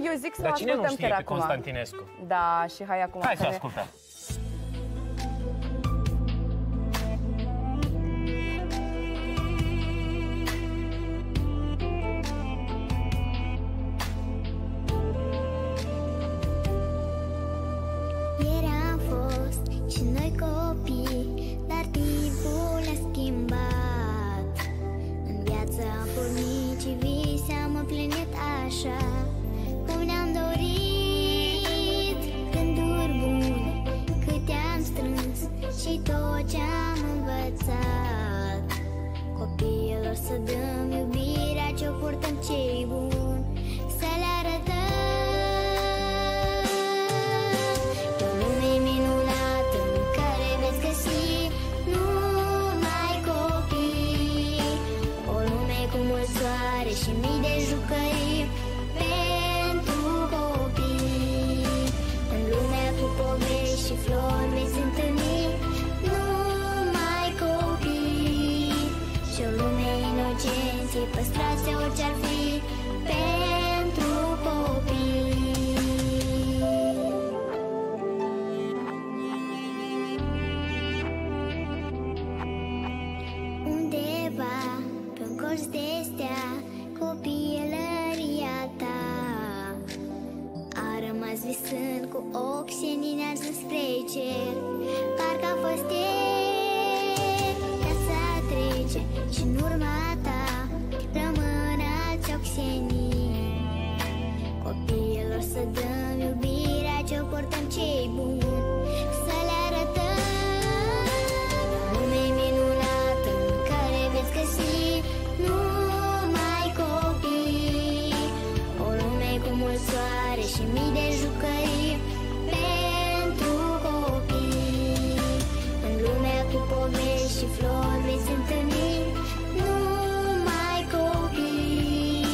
eu zic să Dar cine nu ascultăm știe chiar pe acum. Constantinescu? Da, și hai acum. Hai să ascultăm. Ieri am fost și noi copii, dar timpul a schimbat. În viață am pornit și vise am împlinit așa cum ne-am dorit. Gânduri bune câte am strâns și tot ce am învățat. Copiilor să dăm iubirea ce-o purtăm cei buni, să le arătăm. Și mii de jucării pentru copii. În lumea cu povești și flori veți întâlni numai copii. Și o lume inocenței păstrați orice-ar fi pentru copii. Undeva pe un colț de stea copilăria ta a rămas visând cu ochi senin arzând spre cer. Parcă a fost ieri, viața trece și în urma ta rămân alți ochi senin. Copiilor să dăm iubirea ce-o portăm cei buni, să le arătăm. Lume minunată în care veți găsi soare și mii de jucării pentru copii. În lumea cu povești și flori veți întâlni numai copii.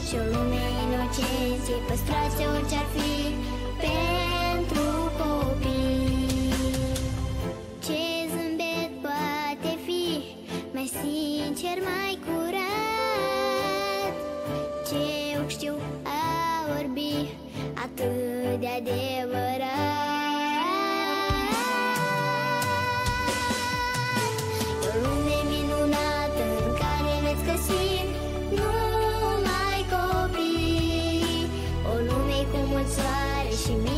Și o lume inocenței păstrați orice-ar fi pentru copii. Ce zâmbet poate fi mai sincer, mai curat? Ce ochi știu atât de adevărat. E o lume minunată în care veți găsi numai copii. O lume cu mult soare și mii